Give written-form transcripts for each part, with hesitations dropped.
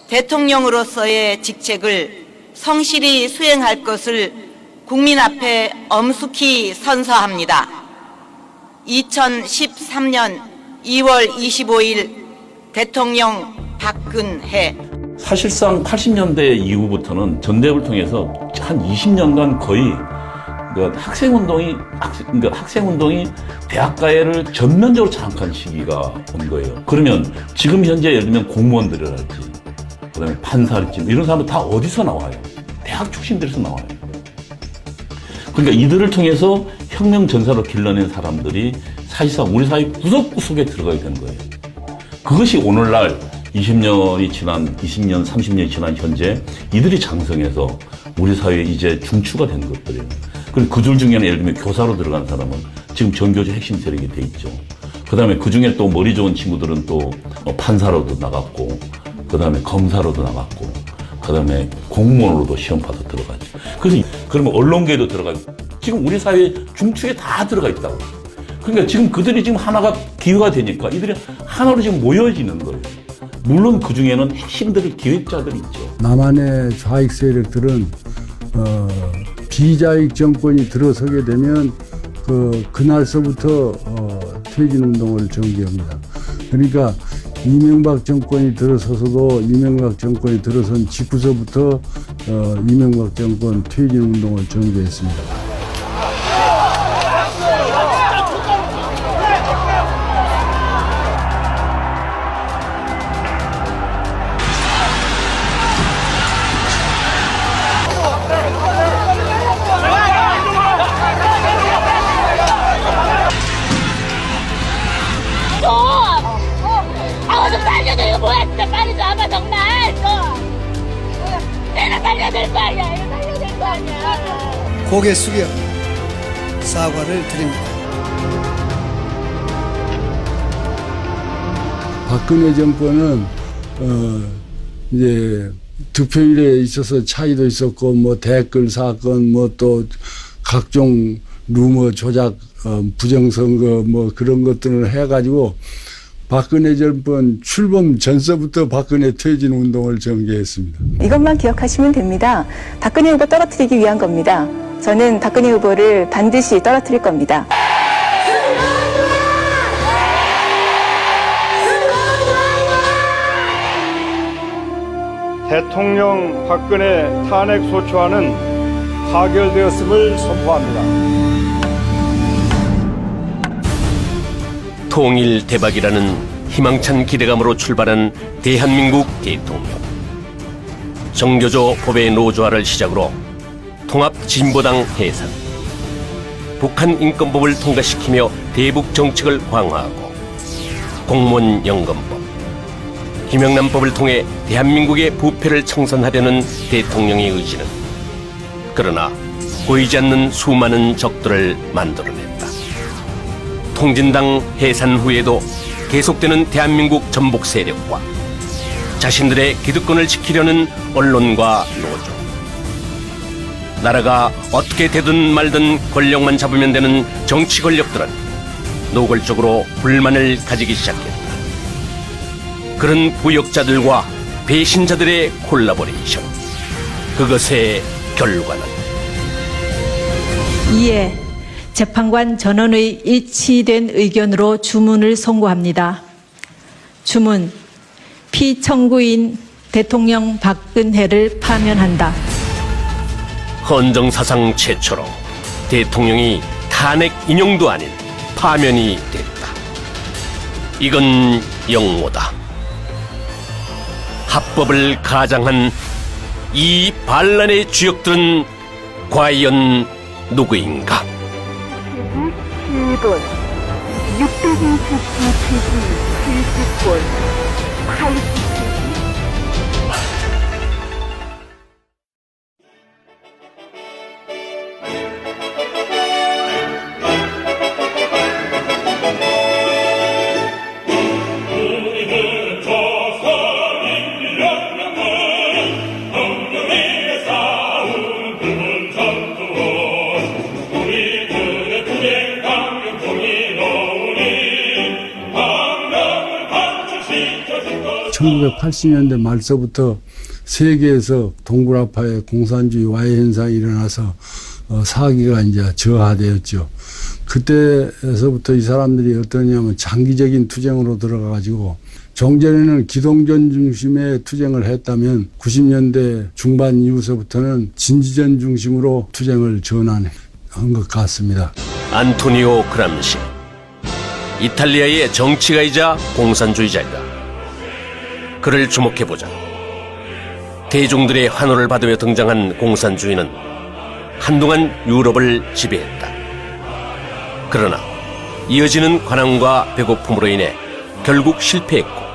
대통령으로서의 직책을 성실히 수행할 것을 국민 앞에 엄숙히 선서합니다. 2013년 2월 25일 대통령 박근혜. 사실상 80년대 이후부터는 전대협을 통해서 한 20년간 거의 학생운동이 대학가해를 전면적으로 장악한 시기가 온 거예요. 그러면 지금 현재 예를 들면 공무원들이랄지, 그 다음에 판사랄지, 이런 사람들 다 어디서 나와요? 대학 출신들에서 나와요. 그러니까 이들을 통해서 혁명 전사로 길러낸 사람들이 사실상 우리 사회 구석구석에 들어가게 된 거예요. 그것이 오늘날 20년, 30년이 지난 현재 이들이 장성해서 우리 사회에 이제 중추가 된 것들이에요. 그리고 그들 중에는 예를 들면 교사로 들어간 사람은 지금 전교조 핵심 세력이 돼 있죠. 그 다음에 그 중에 또 머리 좋은 친구들은 또 판사로도 나갔고, 그 다음에 검사로도 나갔고, 그 다음에 공무원으로도 시험 봐서 들어가죠. 그래서 그러면 언론계에도 들어가고, 지금 우리 사회 중추에 다 들어가 있다고. 그러니까 지금 그들이 지금 하나가 기회가 되니까 이들이 하나로 지금 모여지는 거예요. 물론 그 중에는 핵심들, 기획자들이 있죠. 남한의 좌익 세력들은 비자익 정권이 들어서게 되면 그날서부터 퇴진운동을 전개합니다. 그러니까 이명박 정권이 들어서서도 이명박 정권이 들어선 직후서부터 이명박 정권 퇴진운동을 전개했습니다. 좀 살려줘. 뭐야 진짜 빨리 잡아 정말 내가 살려야 될 거 아니야. 이거 살려야 될 거 아니야. 고개 숙여 사과를 드립니다. 박근혜 정권은 이제 득표율에 있어서 차이도 있었고 뭐 댓글 사건 뭐 또 각종 루머 조작 부정선거 뭐 그런 것들을 해가지고 박근혜 정권 출범 전서부터 박근혜 퇴진 운동을 전개했습니다. 이것만 기억하시면 됩니다. 박근혜 후보 떨어뜨리기 위한 겁니다. 저는 박근혜 후보를 반드시 떨어뜨릴 겁니다. 대통령 박근혜 탄핵소추안은 타결되었음을 선포합니다. 통일 대박이라는 희망찬 기대감으로 출발한 대한민국 대통령. 정교조 법의 노조화를 시작으로 통합진보당 해산, 북한 인권법을 통과시키며 대북 정책을 강화하고 공무원 연금법, 김영란법을 통해 대한민국의 부패를 청산하려는 대통령의 의지는 그러나 보이지 않는 수많은 적들을 만들어냈다. 통진당 해산 후에도 계속되는 대한민국 전복 세력과 자신들의 기득권을 지키려는 언론과 노조, 나라가 어떻게 되든 말든 권력만 잡으면 되는 정치 권력들은 노골적으로 불만을 가지기 시작했다. 그런 부역자들과 배신자들의 콜라보레이션, 그것의 결과는 이에 재판관 전원의 일치된 의견으로 주문을 선고합니다. 주문, 피청구인 대통령 박근혜를 파면한다. 헌정사상 최초로 대통령이 탄핵 인용도 아닌 파면이 됐다. 이건 영모다. 합법을 가장한 이 반란의 주역들은 과연 누구인가? 7번 627번 80. Victor! 1980년대 말서부터 세계에서 동굴 아파의 공산주의 와해 현상이 일어나서 사기가 이제 저하되었죠. 그때에서부터 이 사람들이 어떠냐면 장기적인 투쟁으로 들어가가지고 종전에는 기동전 중심의 투쟁을 했다면 90년대 중반 이후서부터는 진지전 중심으로 투쟁을 전환한 것 같습니다. 안토니오 그람시, 이탈리아의 정치가이자 공산주의자이다. 그를 주목해보자. 대중들의 환호를 받으며 등장한 공산주의는 한동안 유럽을 지배했다. 그러나 이어지는 관항과 배고픔으로 인해 결국 실패했고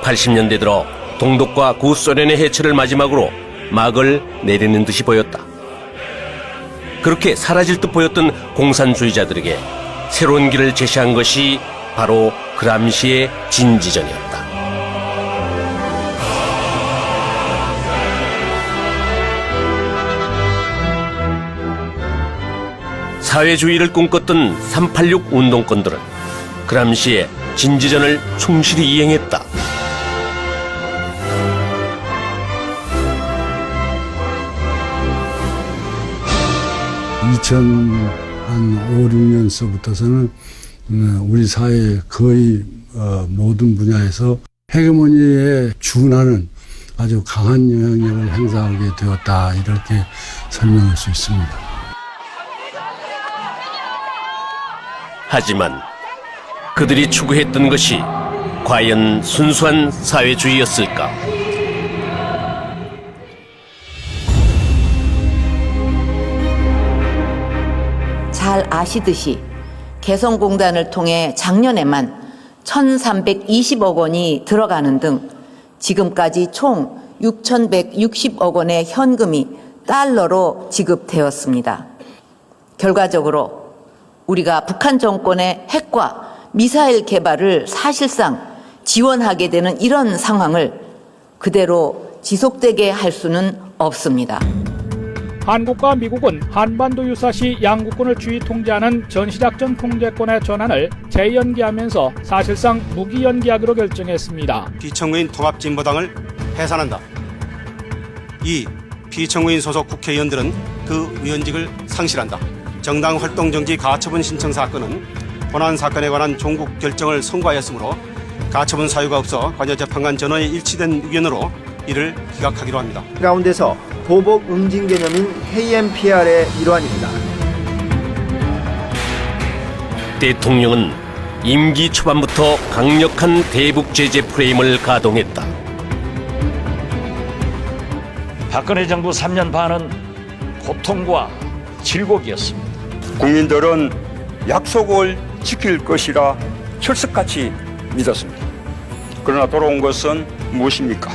80년대 들어 동독과 구소련의 해체를 마지막으로 막을 내리는 듯이 보였다. 그렇게 사라질 듯 보였던 공산주의자들에게 새로운 길을 제시한 것이 바로 그람시의 진지전이었다. 사회주의를 꿈꿨던 386 운동권들은 그람시의 진지전을 충실히 이행했다. 2005, 6년서부터서는 우리 사회 거의 모든 분야에서 헤게모니에 준하는 아주 강한 영향력을 행사하게 되었다, 이렇게 설명할 수 있습니다. 하지만 그들이 추구했던 것이 과연 순수한 사회주의였을까? 잘 아시듯이 개성공단을 통해 작년에만 1,320억 원이 들어가는 등 지금까지 총 6,160억 원의 현금이 달러로 지급되었습니다. 결과적으로 우리가 북한 정권의 핵과 미사일 개발을 사실상 지원하게 되는 이런 상황을 그대로 지속되게 할 수는 없습니다. 한국과 미국은 한반도 유사시 양국군을 주의 통제하는 전시작전 통제권의 전환을 재연기하면서 사실상 무기연기하기로 결정했습니다. 비청구인 통합진보당을 해산한다. 2. 비청구인 소속 국회의원들은 그 의원직을 상실한다. 정당 활동정지 가처분 신청 사건은 본안 사건에 관한 종국 결정을 선고하였으므로 가처분 사유가 없어 관여재판관 전원의 일치된 의견으로 이를 기각하기로 합니다. 가운데서 보복 응징 개념인 KMPR의 일환입니다. 대통령은 임기 초반부터 강력한 대북 제재 프레임을 가동했다. 박근혜 정부 3년 반은 고통과 질곡이었습니다. 국민들은 약속을 지킬 것이라 철석같이 믿었습니다. 그러나 돌아온 것은 무엇입니까?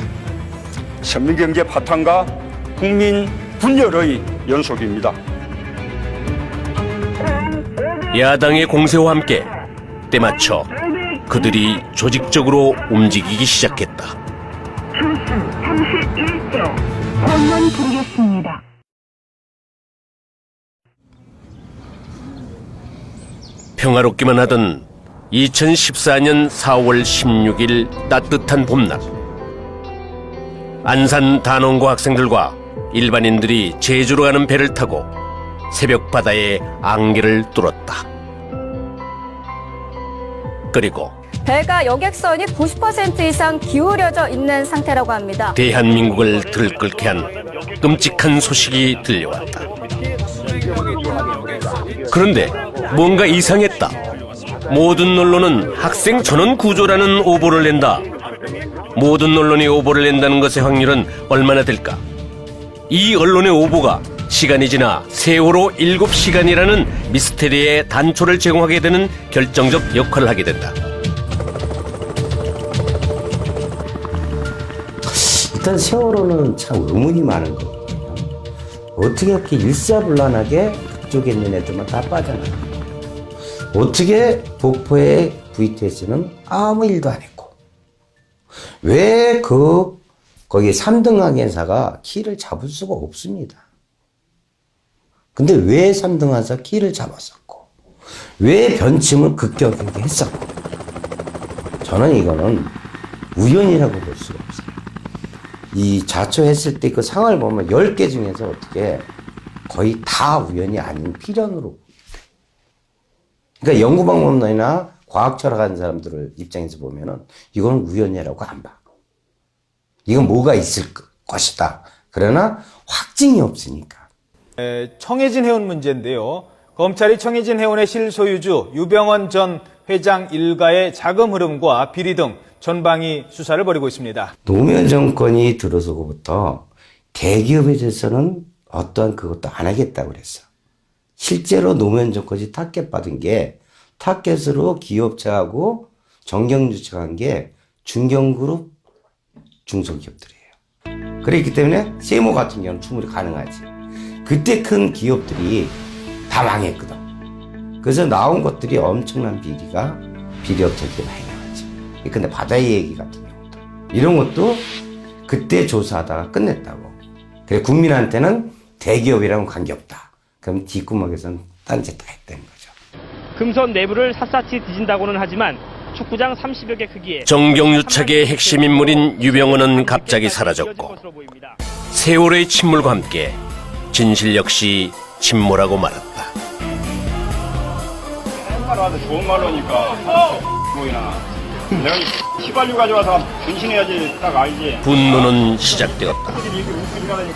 선민경제 파탄과 국민 분열의 연속입니다. 야당의 공세와 함께 때맞춰 그들이 조직적으로 움직이기 시작했다. 조수 31조 공문 드리겠습니다. 평화롭기만 하던 2014년 4월 16일 따뜻한 봄날, 안산 단원고 학생들과 일반인들이 제주로 가는 배를 타고 새벽 바다에 안개를 뚫었다. 그리고 배가 여객선이 90% 이상 기울여져 있는 상태라고 합니다. 대한민국을 들끓게 한 끔찍한 소식이 들려왔다. 그런데 뭔가 이상했다. 모든 언론은 학생 전원 구조라는 오보를 낸다. 모든 언론이 오보를 낸다는 것의 확률은 얼마나 될까? 이 언론의 오보가 시간이 지나 세월호 7시간이라는 미스테리의 단초를 제공하게 되는 결정적 역할을 하게 된다. 일단 세월호는 참 의문이 많은 거거든요. 어떻게 이렇게 일사불란하게 그쪽에 있는 애들만 다 빠져나가? 어떻게 목포의 VTS는 아무 일도 안 했고, 왜 거기 3등 항해사가 키를 잡을 수가 없습니다. 근데 왜 3등 항해사 키를 잡았었고, 왜 변침을 급격하게 했었고, 저는 이거는 우연이라고 볼 수가 없어요. 이 자초했을 때 그 상황을 보면 10개 중에서 어떻게 거의 다 우연이 아닌 필연으로. 그러니까 연구방법론이나 과학 철학하는 사람들 입장에서 보면은 이건 우연이라고 안 봐. 이건 뭐가 있을 것이다. 그러나 확증이 없으니까. 청해진 해운 문제인데요. 검찰이 청해진 해운의 실소유주 유병헌 전 회장 일가의 자금 흐름과 비리 등 전방위 수사를 벌이고 있습니다. 노무현 정권이 들어서고부터 대기업에 대해서는 어떠한 그것도 안 하겠다고 그랬어. 실제로 노무현 정권이 타켓 받은 게 타켓으로 기업체하고 정경유착한 게 중견그룹 중소기업들이에요. 그렇기 때문에 세모 같은 경우는 충분히 가능하지. 그때 큰 기업들이 다 망했거든. 그래서 나온 것들이 엄청난 비리업체들이 많이 나왔지. 근데 바다의 얘기 같은 경우도 이런 것도 그때 조사하다가 끝냈다고. 그래 국민한테는 대기업이랑은 관계없다. 그럼 뒷구멍에서는 딴짓 다 했다는 거죠. 금선 내부를 샅샅이 뒤진다고는 하지만 축구장 30여 개 크기에 정경유착의 핵심 인물인 유병헌은 갑자기 사라졌고 세월의 침몰과 함께 진실 역시 침몰하고 말았다. 말로 하도 좋은 말로니까 보이나. 내가 휘발유 가져와서 변신해야지 딱 알지. 분노는 시작되었다.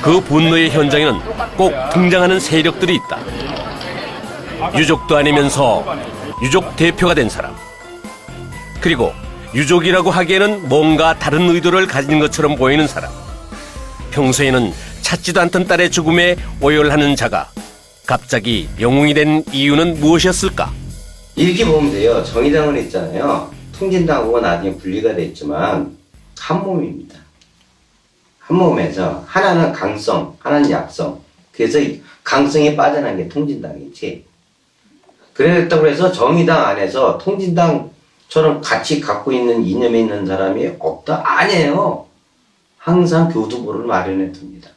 그 분노의 현장에는 꼭 등장하는 세력들이 있다. 유족도 아니면서 유족 대표가 된 사람. 그리고 유족이라고 하기에는 뭔가 다른 의도를 가진 것처럼 보이는 사람. 평소에는 찾지도 않던 딸의 죽음에 오열하는 자가 갑자기 영웅이 된 이유는 무엇이었을까? 이렇게 보면 돼요. 정의당은 있잖아요. 통진당하고 나중에 분리가 됐지만 한 몸입니다. 한 몸에서 하나는 강성, 하나는 약성. 그래서 강성이 빠져난 게 통진당이지. 그랬다고 해서 정의당 안에서 통진당처럼 같이 갖고 있는 이념에 있는 사람이 없다? 아니에요. 항상 교두보를 마련해 둡니다.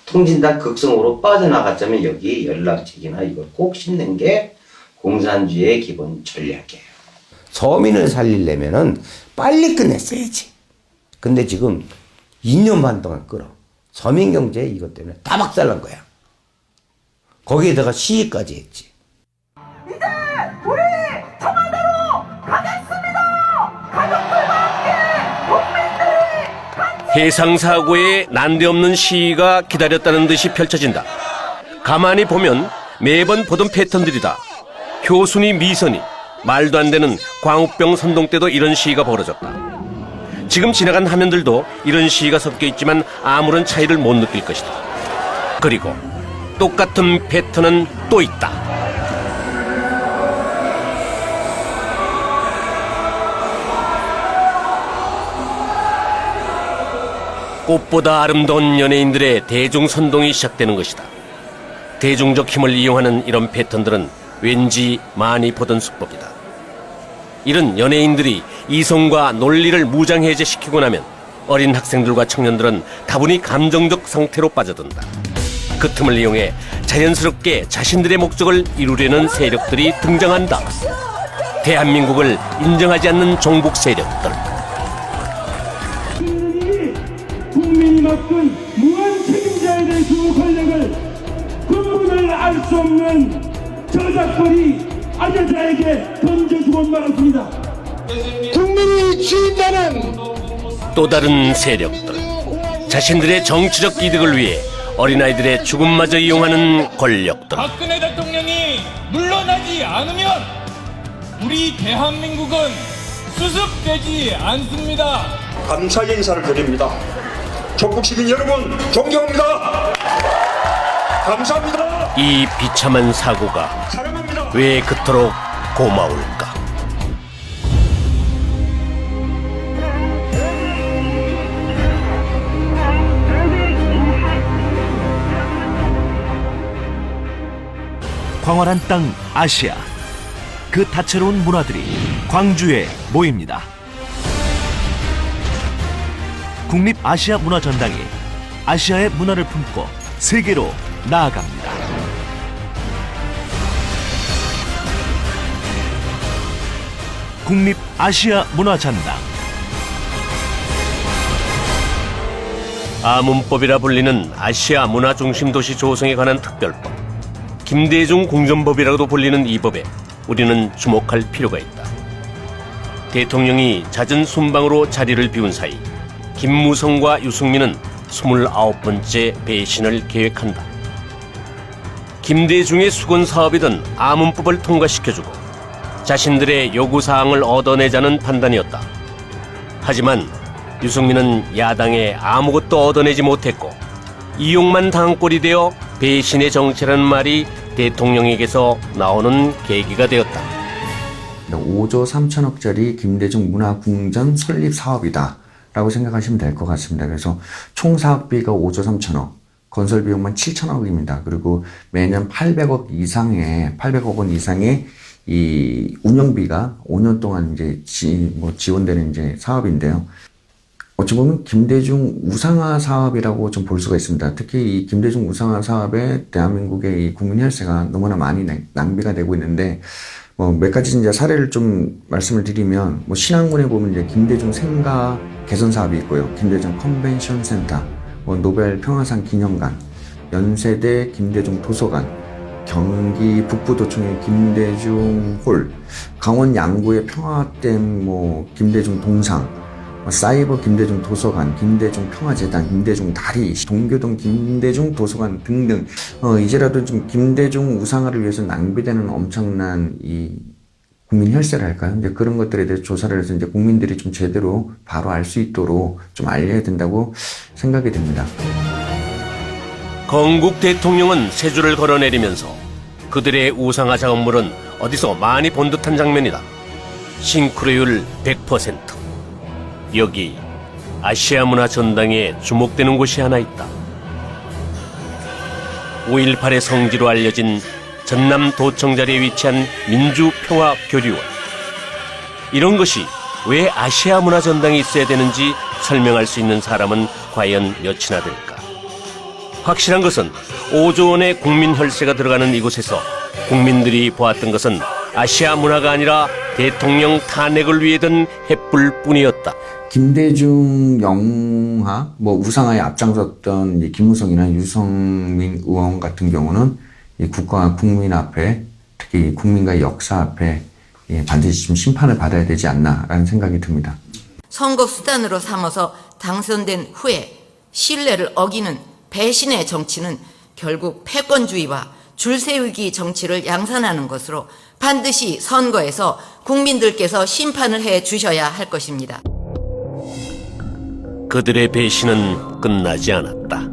통진당 극성으로 빠져나갔자면 여기 연락책이나 이걸 꼭 씹는 게 공산주의의 기본 전략이에요. 서민을 살리려면은 빨리 끝냈어야지. 근데 지금 2년 반 동안 끌어. 서민경제 이것 때문에 다 박살난 거야. 거기에다가 시위까지 했지. 이제 우리 청와대로 가겠습니다. 가족들과 함께 국민들이 해상사고에 난데없는 시위가 기다렸다는 듯이 펼쳐진다. 가만히 보면 매번 보던 패턴들이다. 효순이 미선이 말도 안 되는 광우병 선동 때도 이런 시위가 벌어졌다. 지금 지나간 화면들도 이런 시위가 섞여 있지만 아무런 차이를 못 느낄 것이다. 그리고 똑같은 패턴은 또 있다. 꽃보다 아름다운 연예인들의 대중선동이 시작되는 것이다. 대중적 힘을 이용하는 이런 패턴들은 왠지 많이 보던 수법이다. 이런 연예인들이 이성과 논리를 무장해제시키고 나면 어린 학생들과 청년들은 다분히 감정적 상태로 빠져든다. 그 틈을 이용해 자연스럽게 자신들의 목적을 이루려는 세력들이 등장한다. 대한민국을 인정하지 않는 종북 세력들. 국민이 맡은 무한 책임자에 대한 그 권력을 근본을 알 수 없는 저작권이 아들자에게 던져주고 말았습니다. 국민이 주인되는 또 다른 세력들. 자신들의 정치적 이득을 위해 어린아이들의 죽음마저 이용하는 권력들. 박근혜 대통령이 물러나지 않으면 우리 대한민국은 수습되지 않습니다. 감사의 인사를 드립니다. 전국 시민 여러분 존경합니다. 감사합니다. 이 비참한 사고가 왜 그토록 고마울까? 광활한 땅 아시아. 그 다채로운 문화들이 광주에 모입니다. 국립아시아문화전당이 아시아의 문화를 품고 세계로 나아갑니다. 국립아시아문화전당 아문법이라 불리는 아시아 문화중심도시 조성에 관한 특별법, 김대중 공전법이라고도 불리는 이 법에 우리는 주목할 필요가 있다. 대통령이 잦은 순방으로 자리를 비운 사이 김무성과 유승민은 29번째 배신을 계획한다. 김대중의 수건 사업이던 아문법을 통과시켜주고 자신들의 요구사항을 얻어내자는 판단이었다. 하지만 유승민은 야당에 아무것도 얻어내지 못했고 이용만 당한 꼴이 되어 배신의 정치라는 말이 대통령에게서 나오는 계기가 되었다. 5조 3천억짜리 김대중 문화궁전 설립 사업이다 라고 생각하시면 될 것 같습니다. 그래서 총 사업비가 5조 3천억, 건설 비용만 7천억입니다. 그리고 매년 800억 원 이상의 이 운영비가 5년 동안 이제 지원되는 이제 사업인데요. 어찌 보면 김대중 우상화 사업이라고 좀 볼 수가 있습니다. 특히 이 김대중 우상화 사업에 대한민국의 이 국민 혈세가 너무나 많이 낭비가 되고 있는데, 몇 가지 이제 사례를 좀 말씀을 드리면, 신안군에 보면 이제 김대중 생가 개선 사업이 있고요. 김대중 컨벤션 센터, 노벨 평화상 기념관, 연세대 김대중 도서관, 경기 북부도청의 김대중 홀, 강원 양구의 평화댐 김대중 동상, 사이버 김대중 도서관, 김대중 평화재단, 김대중 다리, 동교동 김대중 도서관 등등, 이제라도 좀 김대중 우상화를 위해서 낭비되는 엄청난 이 국민 혈세랄까요? 이제 그런 것들에 대해서 조사를 해서 이제 국민들이 좀 제대로 바로 알 수 있도록 좀 알려야 된다고 생각이 됩니다. 건국 대통령은 세 줄을 걸어내리면서 그들의 우상화 작업물은 어디서 많이 본 듯한 장면이다. 싱크로율 100%. 여기 아시아 문화 전당에 주목되는 곳이 하나 있다. 5.18의 성지로 알려진 전남도청 자리에 위치한 민주평화교류원. 이런 것이 왜 아시아 문화 전당에 있어야 되는지 설명할 수 있는 사람은 과연 몇이나 될까? 확실한 것은 5조 원의 국민 혈세가 들어가는 이곳에서 국민들이 보았던 것은 아시아 문화가 아니라 대통령 탄핵을 위해 든 횃불 뿐이었다. 김대중 영화, 우상화에 앞장섰던 이 김무성이나 유성민 의원 같은 경우는 이 국가와 국민 앞에, 특히 국민과의 역사 앞에 반드시 좀 심판을 받아야 되지 않나라는 생각이 듭니다. 선거 수단으로 삼아서 당선된 후에 신뢰를 어기는 배신의 정치는 결국 패권주의와 줄세우기 정치를 양산하는 것으로 반드시 선거에서 국민들께서 심판을 해 주셔야 할 것입니다. 그들의 배신은 끝나지 않았다.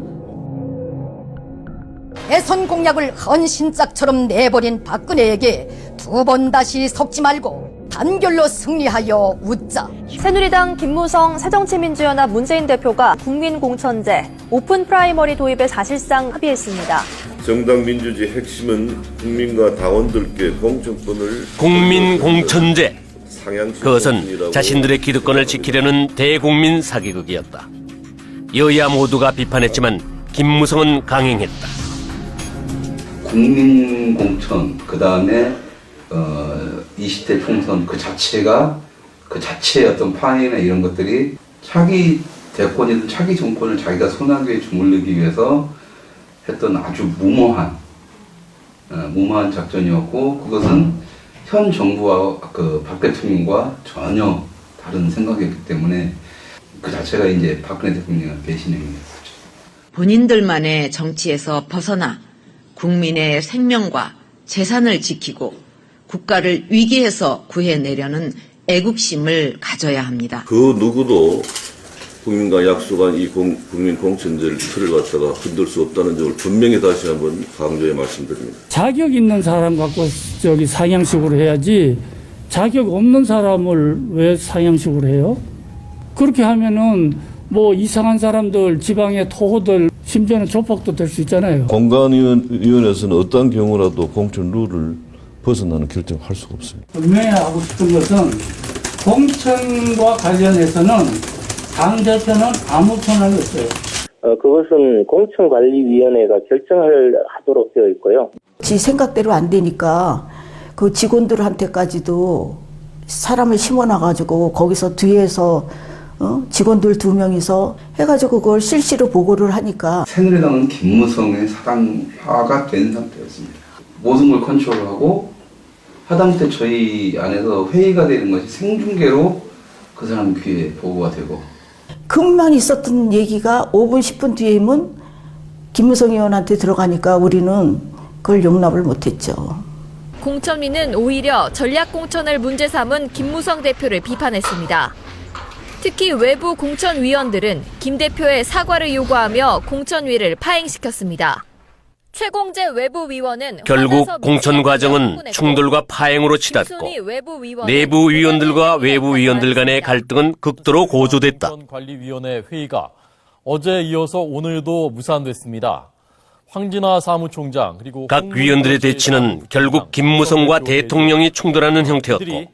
대선 공약을 헌신짝처럼 내버린 박근혜에게 두 번 다시 속지 말고 단결로 승리하여 웃자. 새누리당 김무성 새정치민주연합 문재인 대표가 국민공천제, 오픈 프라이머리 도입에 사실상 합의했습니다. 정당 민주주의 핵심은 국민과 당원들께 공천권을 국민공천제. 그것은 자신들의 기득권을 지키려는 대국민 사기극이었다. 여야 모두가 비판했지만 김무성은 강행했다. 국민공천, 그 다음에 20대 총선 그 자체의 어떤 판이나 이런 것들이 차기 대권이든 차기 정권을 자기가 손아귀에 주물르기 위해서 했던 아주 무모한 작전이었고, 그것은 현 정부와 박 대통령과 전혀 다른 생각이었기 때문에 그 자체가 이제 박근혜 대통령의 배신행위였죠. 본인들만의 정치에서 벗어나 국민의 생명과 재산을 지키고 국가를 위기에서 구해내려는 애국심을 가져야 합니다. 그 누구도 국민과 약속한 이 국민 공천제를 틀을 갖다가 흔들 수 없다는 점을 분명히 다시 한번 강조해 말씀드립니다. 자격 있는 사람 갖고 상향식으로 해야지 자격 없는 사람을 왜 상향식으로 해요? 그렇게 하면은 이상한 사람들, 지방의 토호들, 심지어는 조폭도 될 수 있잖아요. 공관위원회에서는 어떤 경우라도 공천 룰을 벗어나는 결정을 할 수가 없습니다. 분명히 하고 싶은 것은 공천과 관련해서는 당 대표는 아무 권한이 없어요. 그것은 공천관리위원회가 결정하도록 되어 있고요. 지 생각대로 안 되니까 그 직원들한테까지도 사람을 심어놔가지고 거기서 뒤에서 직원들 2명이서 해가지고 그걸 실시로 보고를 하니까 새누리당은 김무성의 사당화가 된 상태였습니다. 모든 걸 컨트롤하고 하다못해 저희 안에서 회의가 되는 것이 생중계로 그 사람 귀에 보고가 되고 금방 있었던 얘기가 5분 10분 뒤에면 김무성 의원한테 들어가니까 우리는 그걸 용납을 못했죠. 공천위는 오히려 전략공천을 문제 삼은 김무성 대표를 비판했습니다. 특히 외부 공천위원들은 김 대표의 사과를 요구하며 공천위를 파행시켰습니다. 최공재 외부위원은 결국 공천 과정은 충돌과 파행으로 치닫고 내부 위원들과 외부 위원들 간의 갈등은 극도로 고조됐다. 관리위원회 회의가 어제 이어서 오늘도 무산됐습니다. 황진화 사무총장 그리고 각 위원들의 대치는 결국 김무성과 대통령이 충돌하는 형태였고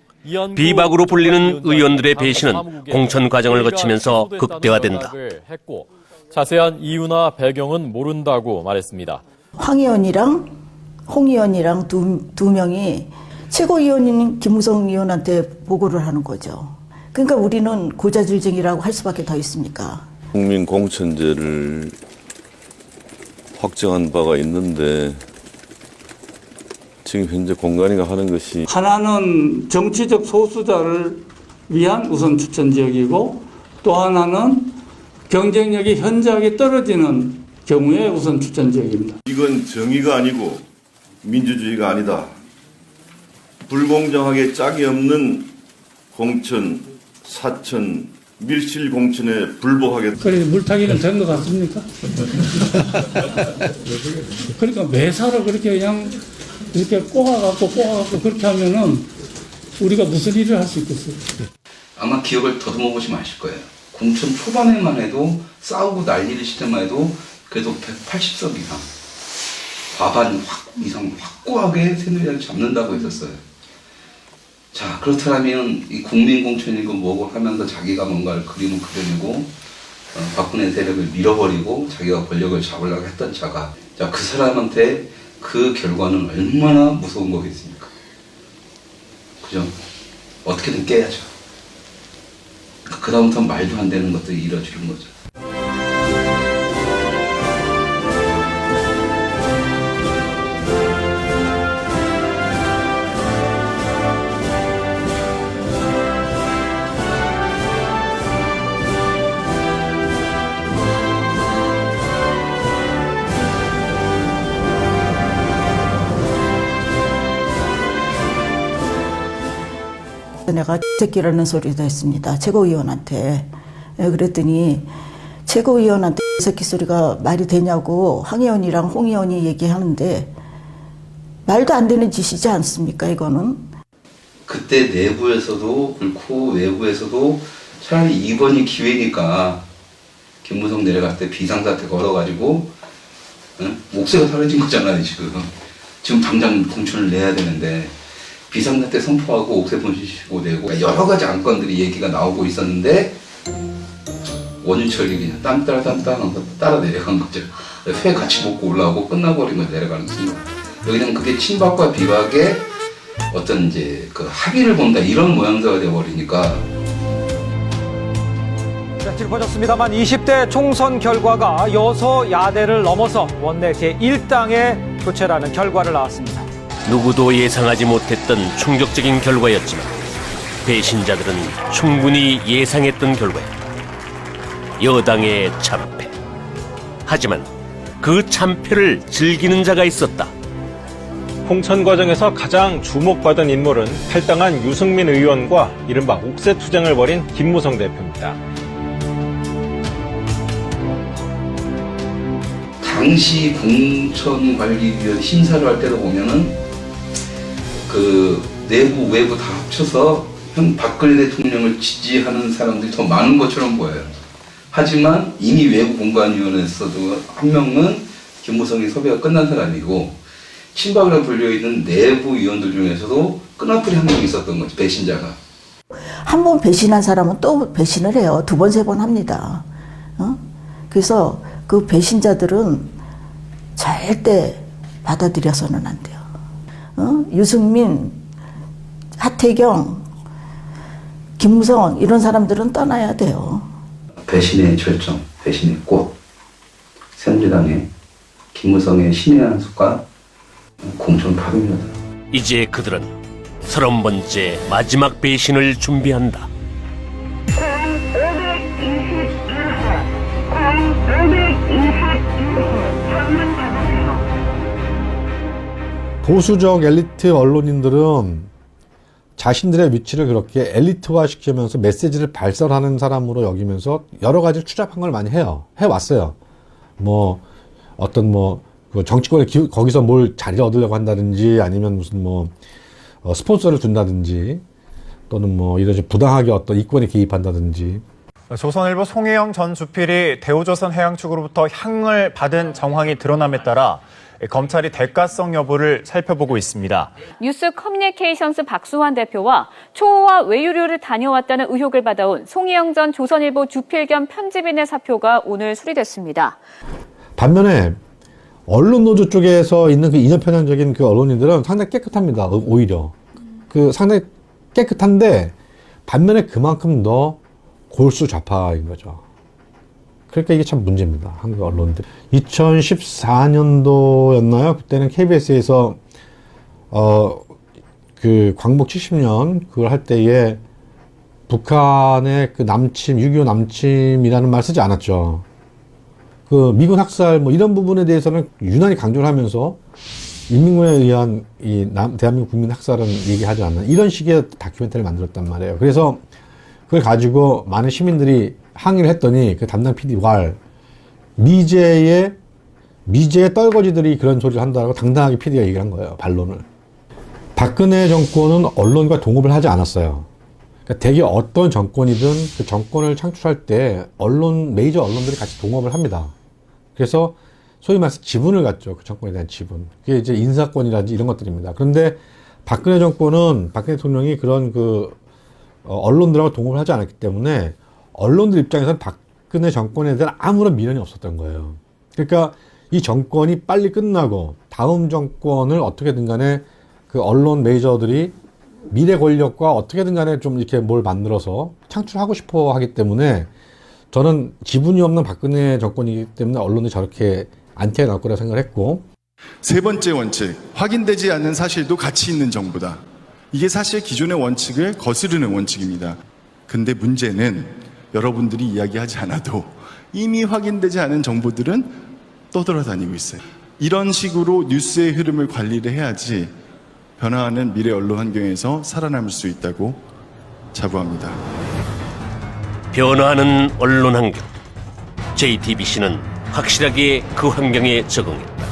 비박으로 불리는 의원들의 배신은 공천 과정을 거치면서 극대화된다. 자세한 이유나 배경은 모른다고 말했습니다. 황 의원이랑 홍 의원이랑 두 명이 최고위원인 김무성 의원한테 보고를 하는 거죠. 그러니까 우리는 고자질증이라고 할 수밖에 더 있습니까? 국민 공천제를 확정한 바가 있는데 지금 현재 공관위가 하는 것이 하나는 정치적 소수자를 위한 우선 추천 지역이고 또 하나는 경쟁력이 현저하게 떨어지는 경우에 우선 추천 지역입니다. 이건 정의가 아니고 민주주의가 아니다. 불공정하게 짝이 없는 공천, 사천, 밀실 공천에 불복하겠다. 그래 물타기는 된 것 같습니까? 그러니까 매사를 그렇게 그냥 이렇게 꼬아갖고 그렇게 하면은 우리가 무슨 일을 할 수 있겠어요? 아마 기억을 더듬어 보시면 아실 거예요. 공천 초반에만 해도 싸우고 난리를 시대만 해도 그래도 180석 이상 과반 이상 확고하게 새누리당을 잡는다고 했었어요. 자, 그렇다면 이 국민공천이고 뭐고 하면서 자기가 뭔가를 그림을 그려내고 박근혜 세력을 밀어버리고 자기가 권력을 잡으려고 했던 자가 자, 그 사람한테 그 결과는 얼마나 무서운 거겠습니까? 그죠? 어떻게든 깨야죠. 그 다음부터 말도 안 되는 것들이 이루어지는 거죠. 내가 새끼라는 소리도 했습니다. 최고위원한테. 그랬더니 최고위원한테 새끼 소리가 말이 되냐고 황 의원이랑 홍 의원이 얘기하는데 말도 안 되는 짓이지 않습니까, 이거는? 그때 내부에서도 그렇고 외부에서도 차라리 이번이 기회니까 김무성 내려갈 때 비상사태 걸어가지고 목세가 사라진 거잖아요, 지금. 지금 당장 공천을 내야 되는데 비상사태 선포하고 옥새 분실시고 내고 여러 가지 안건들이 얘기가 나오고 있었는데 원유철이 그냥 땀따라 따라 내려간 거죠. 회 같이 먹고 올라오고 끝나버린 거 내려가는 순간. 그냥 그게 친박과 비박의 어떤 이제 그 합의를 본다 이런 모양새가 되어버리니까. 짚어졌습니다만 20대 총선 결과가 여소야대를 넘어서 원내 제1당의 교체라는 결과를 낳았습니다. 누구도 예상하지 못했던 충격적인 결과였지만 배신자들은 충분히 예상했던 결과였다. 여당의 참패. 하지만 그 참패를 즐기는 자가 있었다. 공천 과정에서 가장 주목받은 인물은 탈당한 유승민 의원과 이른바 옥새 투쟁을 벌인 김무성 대표입니다. 당시 공천관리위원 심사를 할 때도 보면은 그 내부 외부 다 합쳐서 현 박근혜 대통령을 지지하는 사람들이 더 많은 것처럼 보여요. 하지만 이미 외부 공관위원회에서도 한 명은 김무성이 섭외가 끝난 사람이고 친박이라 불려있는 내부 위원들 중에서도 끈앞풀이 한 명 있었던 거죠. 배신자가. 한 번 배신한 사람은 또 배신을 해요. 2번, 3번 합니다. 그래서 그 배신자들은 절대 받아들여서는 안 돼요. 유승민, 하태경, 김무성 이런 사람들은 떠나야 돼요. 배신의 절정, 배신의 꽃. 새누리당의 김무성의 신의 한 수가 공천 파괴입니다. 이제 그들은 30번째 마지막 배신을 준비한다. 보수적 엘리트 언론인들은 자신들의 위치를 그렇게 엘리트화 시키면서 메시지를 발설하는 사람으로 여기면서 여러 가지 추잡한 걸 많이 해왔어요. 뭐, 어떤 그 정치권에 거기서 뭘 자리를 얻으려고 한다든지 아니면 무슨 스폰서를 준다든지 또는 이런 부당하게 어떤 이권에 개입한다든지. 조선일보 송혜영 전 주필이 대우조선 해양 측으로부터 향을 받은 정황이 드러남에 따라 검찰이 대가성 여부를 살펴보고 있습니다. 뉴스 커뮤니케이션스 박수환 대표와 초호화 외유류를 다녀왔다는 의혹을 받아온 송혜영 전 조선일보 주필 겸 편집인의 사표가 오늘 수리됐습니다. 반면에 언론 노조 쪽에서 있는 그 이념 편향적인 그 언론인들은 상당히 깨끗합니다. 오히려 상당히 깨끗한데 반면에 그만큼 더 골수 좌파인 거죠. 그러니까 이게 참 문제입니다. 한국 언론들. 2014년도였나요? 그때는 KBS에서 그 광복 70년 그걸 할 때에 북한의 그 남침, 6.25 남침이라는 말 쓰지 않았죠. 그 미군 학살 이런 부분에 대해서는 유난히 강조를 하면서 인민군에 의한 대한민국 국민 학살은 얘기하지 않는 이런 식의 다큐멘터리를 만들었단 말이에요. 그래서 그걸 가지고 많은 시민들이 항의를 했더니 그 담당 PD 미제의 떨거지들이 그런 소리를 한다고 당당하게 PD가 얘기를 한 거예요. 반론을. 박근혜 정권은 언론과 동업을 하지 않았어요. 그러니까 대개 어떤 정권이든 그 정권을 창출할 때 메이저 언론들이 같이 동업을 합니다. 그래서 소위 말해서 지분을 갖죠. 그 정권에 대한 지분. 그게 이제 인사권이라든지 이런 것들입니다. 그런데 박근혜 대통령이 그런 언론들하고 동업을 하지 않았기 때문에 언론들 입장에서는 박근혜 정권에 대한 아무런 미련이 없었던 거예요. 그러니까 이 정권이 빨리 끝나고 다음 정권을 어떻게든 간에 그 언론 메이저들이 미래 권력과 어떻게든 간에 좀 이렇게 뭘 만들어서 창출하고 싶어 하기 때문에 저는 지분이 없는 박근혜 정권이기 때문에 언론이 저렇게 안티에 나올 거라 생각을 했고. 세 번째 원칙, 확인되지 않는 사실도 가치 있는 정보다. 이게 사실 기존의 원칙을 거스르는 원칙입니다. 근데 문제는 여러분들이 이야기하지 않아도 이미 확인되지 않은 정보들은 떠돌아다니고 있어요. 이런 식으로 뉴스의 흐름을 관리를 해야지 변화하는 미래 언론 환경에서 살아남을 수 있다고 자부합니다. 변화하는 언론 환경. JTBC는 확실하게 그 환경에 적응했다.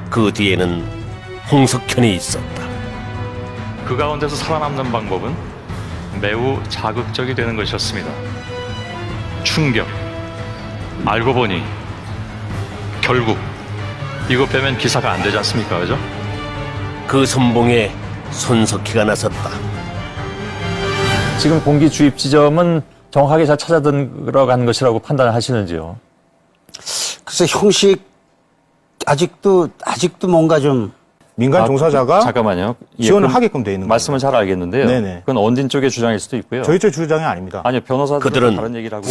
그 뒤에는 홍석현이 있었다. 그 가운데서 살아남는 방법은 매우 자극적이 되는 것이었습니다. 충격. 알고 보니 결국 이거 빼면 기사가 안 되지 않습니까? 그죠? 그 선봉에 손석희가 나섰다. 지금 공기 주입 지점은 정확하게 잘 찾아 들어간 것이라고 판단하시는지요? 글쎄 형식 아직도 뭔가 좀 민간 종사자가 잠깐만요. 지원을 하게끔 돼 있는 말씀은 잘 알겠는데요. 네네. 그건 언딘 쪽의 주장일 수도 있고요. 저희 쪽 주장이 아닙니다. 아니요, 변호사들은 그들은 다른 얘기를 하고